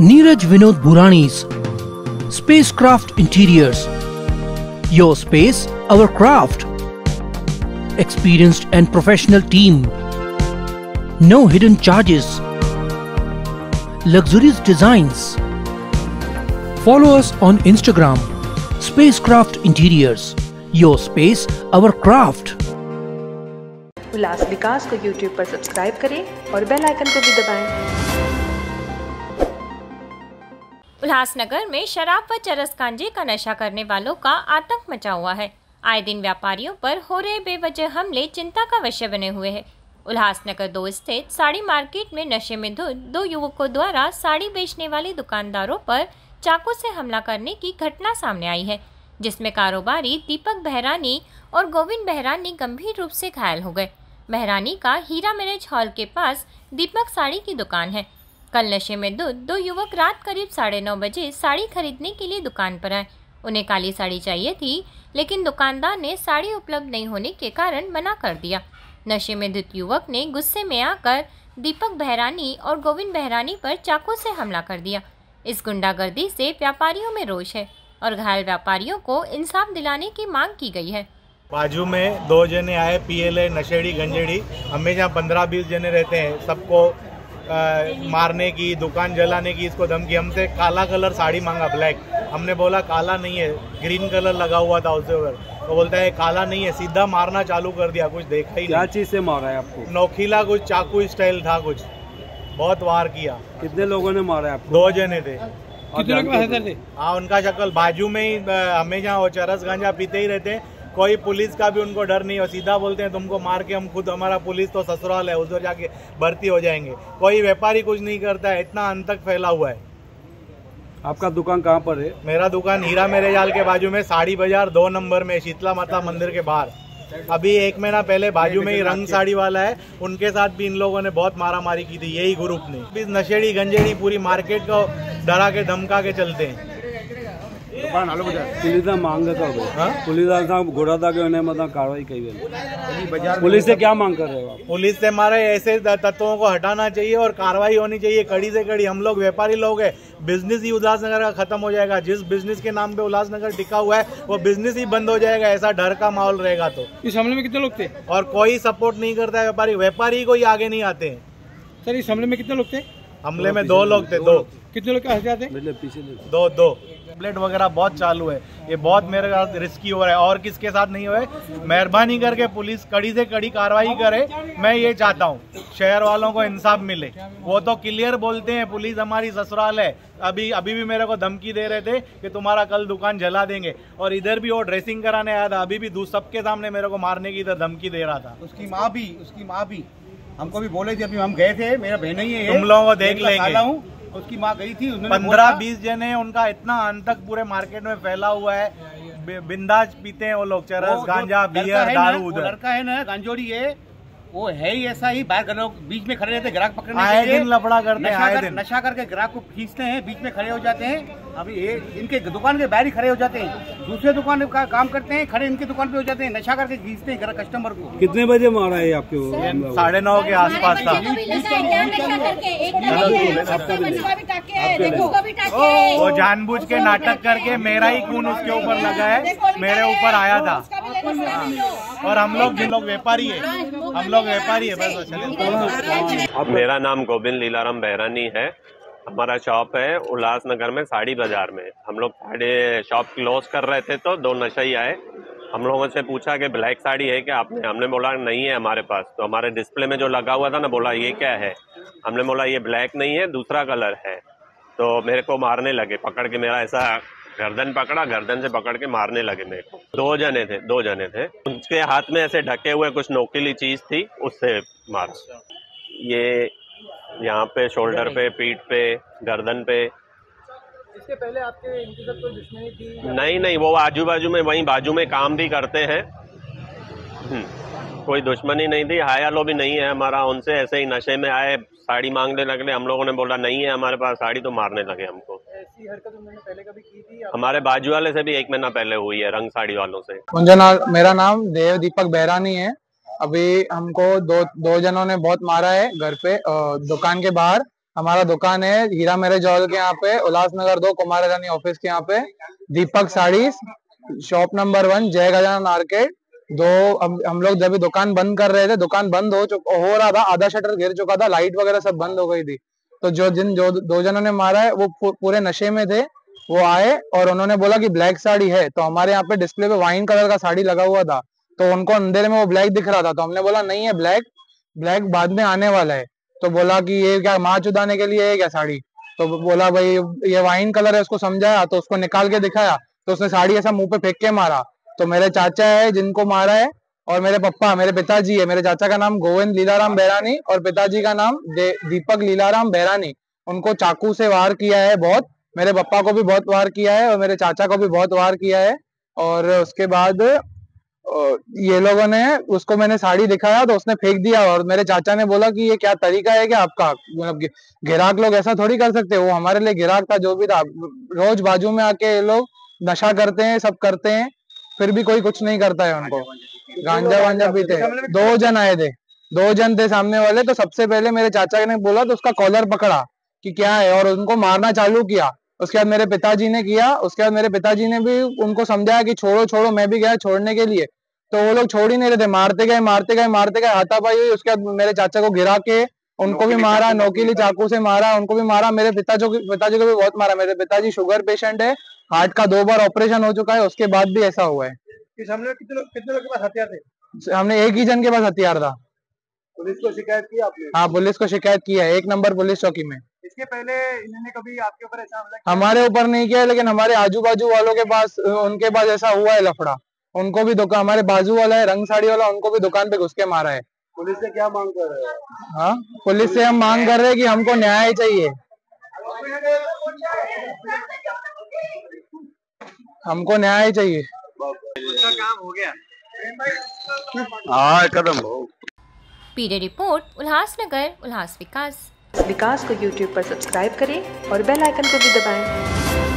Neeraj Vinod Burani's Spacecraft Interiors. Your space, our craft. Experienced and professional team. No hidden charges. Luxurious designs. Follow us on Instagram. Spacecraft Interiors. Your space, our craft. उल्लास विकास को YouTube पर subscribe करें और bell icon को भी दबाएं। उल्लासनगर में शराब व चरस गांजे का नशा करने वालों का आतंक मचा हुआ है। आए दिन व्यापारियों पर हो रहे बेवजह हमले चिंता का विषय बने हुए हैं। उल्लासनगर 2 स्थित साड़ी मार्केट में नशे में धुत 2 युवकों द्वारा साड़ी बेचने वाले दुकानदारों पर चाकू से हमला करने की घटना सामने आई है, जिसमें कारोबारी दीपक बहरानी और गोविंद बहरानी गंभीर रूप से घायल हो गए। बहरानी का हीरा मैरिज हॉल के पास दीपक साड़ी की दुकान है। कल नशे में धुत 2 युवक रात करीब 9:30 बजे साड़ी खरीदने के लिए दुकान पर आए। उन्हें काली साड़ी चाहिए थी, लेकिन दुकानदार ने साड़ी उपलब्ध नहीं होने के कारण मना कर दिया। नशे में धुत युवक ने गुस्से में आकर दीपक बहरानी और गोविंद बहरानी पर चाकू से हमला कर दिया। इस गुंडागर्दी से व्यापारियों में रोष है और घायल व्यापारियों को इंसाफ दिलाने की मांग की गई है। बाजू में 2 जने आए, पीएलए नशेड़ी गंजेड़ी, हमें जहाँ 15-20 जने रहते हैं, सबको मारने की, दुकान जलाने की इसको धमकी। हमसे काला कलर साड़ी मांगा, ब्लैक। हमने बोला काला नहीं है, ग्रीन कलर लगा हुआ था उसके ऊपर। तो बोलता है काला नहीं है, सीधा मारना चालू कर दिया। कुछ देखा ही नहीं। क्या चीज से मारा है आपको? नोखीला कुछ चाकू स्टाइल था, कुछ बहुत वार किया। कितने लोगों ने मारा है आपको? 2 जने थे। कितने लोग थे? हाँ, उनका शक्ल बाजू में ही, हमें जहाँ चरस गांजा पीते ही रहते हैं, कोई पुलिस का भी उनको डर नहीं है। सीधा बोलते हैं तुमको मार के हम खुद, हमारा पुलिस तो ससुराल है, उधर जाके भर्ती हो जाएंगे। कोई व्यापारी कुछ नहीं करता है, इतना अंतक फैला हुआ है। आपका दुकान कहाँ पर है? मेरा दुकान हीरा मैरिज हॉल के बाजू में साड़ी बाजार 2 नंबर में, शीतला माता मंदिर के बाहर। अभी 1 महीना पहले बाजू में ही रंग साड़ी वाला है, उनके साथ भी इन लोगों ने बहुत मारामारी की थी, यही ग्रुप ने। नशेड़ी गंजेड़ी पूरी मार्केट को डरा के धमका के चलते हैं। पुलिस मांग घोड़ा था कार्रवाई की। पुलिस से क्या मांग कर रहे हो? पुलिस से हमारे ऐसे तत्वों को हटाना चाहिए और कार्रवाई होनी चाहिए कड़ी से कड़ी। हम लोग व्यापारी लोग हैं, बिजनेस ही उल्लासनगर का खत्म हो जाएगा। जिस बिजनेस के नाम पे उल्लासनगर टिका हुआ है वो बिजनेस ही बंद हो जाएगा, ऐसा डर का माहौल रहेगा। तो इस हमले में कितने लोग थे? और कोई सपोर्ट नहीं करता है व्यापारी को ही आगे नहीं आते हैं। सर, इस हमले में कितने लोग थे? हमले में 2 लोग थे। 2 कितने लोग हथियार थे? पीछे 2 प्लेट वगैरह बहुत चालू है। ये बहुत मेरे साथ रिस्की हो रहा है और किसके साथ नहीं हो रहा है। मेहरबानी करके पुलिस कड़ी से कड़ी कार्रवाई करे। मैं ये चाहता हूँ शहर वालों को इंसाफ मिले। वो तो क्लियर बोलते हैं पुलिस हमारी ससुराल है। अभी भी मेरे को धमकी दे रहे थे कि तुम्हारा कल दुकान जला देंगे, और इधर भी वो ड्रेसिंग कराने आया था, अभी भी सबके सामने मेरे को मारने की इधर धमकी दे रहा था। उसकी माँ भी हमको भी बोले थे। अभी हम गए थे, मेरा बहन ही है, तुम लोगों को देख लेंगे। उसकी माँ गई थी, 15-20 जने, उनका इतना अंतक पूरे मार्केट में फैला हुआ है। बिंदास पीते हैं वो लोग, चरस गांजा बियर दारू। उधर लड़का है ना, गांजोड़ी है, वो है ही ऐसा ही। बाहर लोग बीच में खड़े रहते, ग्राहक पकड़ने आए दिन लफड़ा करते हैं, नशा करके ग्राहक को खींचते हैं, बीच में खड़े हो जाते हैं। अभी इनके दुकान के बाहर ही खड़े हो जाते हैं, दूसरे दुकान का काम करते हैं, खड़े इनके दुकान पे हो जाते हैं, नशा करके खींचते हैं कस्टमर को। कितने बजे मारा है आपके? 9:30 के आसपास था। वो जानबूझ के नाटक करके मेरा ही खून उसके ऊपर लगा है, मेरे ऊपर आया था। और हम लोग जिन लोग व्यापारी है, हम लोग व्यापारी है बस। मेरा नाम गोविंद लीलाराम बहरानी है। हमारा शॉप है उल्लासनगर में, साड़ी बाजार में। हम लोग शॉप क्लोज कर रहे थे तो 2 नशई आए। हम लोगों से पूछा कि ब्लैक साड़ी है क्या आपने? हमने बोला नहीं है हमारे पास। तो हमारे डिस्प्ले में जो लगा हुआ था ना, बोला ये क्या है? हमने बोला ये ब्लैक नहीं है, दूसरा कलर है। तो मेरे को मारने लगे, पकड़ के मेरा ऐसा गर्दन पकड़ा, गर्दन से पकड़ के मारने लगे मेरे को। 2 जने थे। उनके हाथ में ऐसे ढके हुए कुछ नोकीली चीज थी, उससे मारा। ये यहाँ पे शोल्डर पे, पीठ पे, गर्दन पे। इसके पहले आपके इनके साथ कोई दुश्मनी थी? नहीं, वो आजू बाजू में, वहीं बाजू में काम भी करते हैं। कोई दुश्मनी नहीं थी, हायालो भी नहीं है हमारा उनसे। ऐसे ही नशे में आए, साड़ी मांगने लगे। हम लोगों ने बोला नहीं है हमारे पास साड़ी, तो मारने लगे हमको। ऐसी हरकत उन्होंने पहले कभी की थी? हमारे बाजू वाले से भी 1 महीना पहले हुई है, रंग साड़ी वालों से। मेरा नाम देव दीपक बहरानी है। अभी हमको दो जनों ने बहुत मारा है घर पे, दुकान के बाहर। हमारा दुकान है हीरा मैरिज हॉल के यहाँ पे, उल्लासनगर 2 कुमार रानी ऑफिस के यहाँ पे, दीपक साड़ीज, शॉप नंबर 1, जय गजानन मार्केट। हम लोग जब दुकान बंद कर रहे थे, दुकान बंद हो रहा था, आधा शटर गिर चुका था, लाइट वगैरह सब बंद हो गई थी। तो जो 2 जनों ने मारा है वो पूरे नशे में थे। वो आए और उन्होंने बोला कि ब्लैक साड़ी है, तो हमारे यहाँ पे डिस्प्ले पे वाइन कलर का साड़ी लगा हुआ था, तो उनको अंधेरे में वो ब्लैक दिख रहा था। तो हमने बोला नहीं है, ब्लैक बाद में आने वाला है। तो बोला कि ये क्या माँ चुदाने के लिए है क्या साड़ी? तो बोला भाई ये वाइन कलर है। उसको समझाया तो उसको निकाल के दिखाया, तो उसने साड़ी ऐसा मुंह पे फेंक के मारा। तो मेरे चाचा है जिनको मारा है, और मेरे पिताजी है। मेरे चाचा का नाम गोविंद लीलाराम बैरानी और पिताजी का नाम दीपक लीलाराम बैरानी। उनको चाकू से वार किया है बहुत, मेरे पापा को भी बहुत वार किया है और मेरे चाचा को भी बहुत वार किया है। और उसके बाद ये लोगों ने उसको, मैंने साड़ी दिखाया तो उसने फेंक दिया, और मेरे चाचा ने बोला कि ये क्या तरीका है क्या आपका, मतलब ग्राहक लोग ऐसा थोड़ी कर सकते। वो हमारे लिए ग्राहक था जो भी था, रोज बाजू में आके ये लोग नशा करते हैं, सब करते हैं, फिर भी कोई कुछ नहीं करता है उनको। गांजा वांजा पीते। 2 जन आए थे, 2 जन थे सामने वाले। तो सबसे पहले मेरे चाचा ने बोला तो उसका कॉलर पकड़ा कि क्या है, और उनको मारना चालू किया। उसके बाद मेरे पिताजी ने किया, उसके बाद मेरे पिताजी ने भी उनको समझाया कि छोड़ो छोड़ो। मैं भी गया छोड़ने के लिए, तो वो लोग छोड़ ही नहीं रहे थे, मारते गए हाथापाई हुई। उसके बाद मेरे चाचा को गिरा के उनको भी मारा, नोकीली चाकू से मारा, उनको भी मारा। मेरे पिताजी को भी बहुत मारा। मेरे पिताजी शुगर पेशेंट है, हार्ट का 2 बार ऑपरेशन हो चुका है, उसके बाद भी ऐसा हुआ है। कितने लोग के पास हथियार थे? हमने एक ही जन के पास हथियार था। पुलिस को शिकायत की आपने? हाँ, पुलिस को शिकायत की है, 1 नंबर पुलिस चौकी में। इसके पहले इन्होंने कभी आपके ऊपर ऐसा हमला किया? हमारे ऊपर नहीं किया, लेकिन हमारे आजू बाजू वालों के पास, उनके पास ऐसा हुआ है लफड़ा। उनको भी दुकान, हमारे बाजू वाला है रंग साड़ी वाला, उनको भी दुकान पे घुस के मारा है। पुलिस से क्या मांग कर रहे हैं? हाँ, पुलिस से हम मांग कर रहे हैं कि हमको न्याय चाहिए, हमको न्याय चाहिए। उसका काम हो गया। हाँ, कदम ब्यूरो रिपोर्ट, उल्लासनगर, उल्लास विकास। विकास को YouTube पर सब्सक्राइब करें और बेल आइकन को भी दबाएं।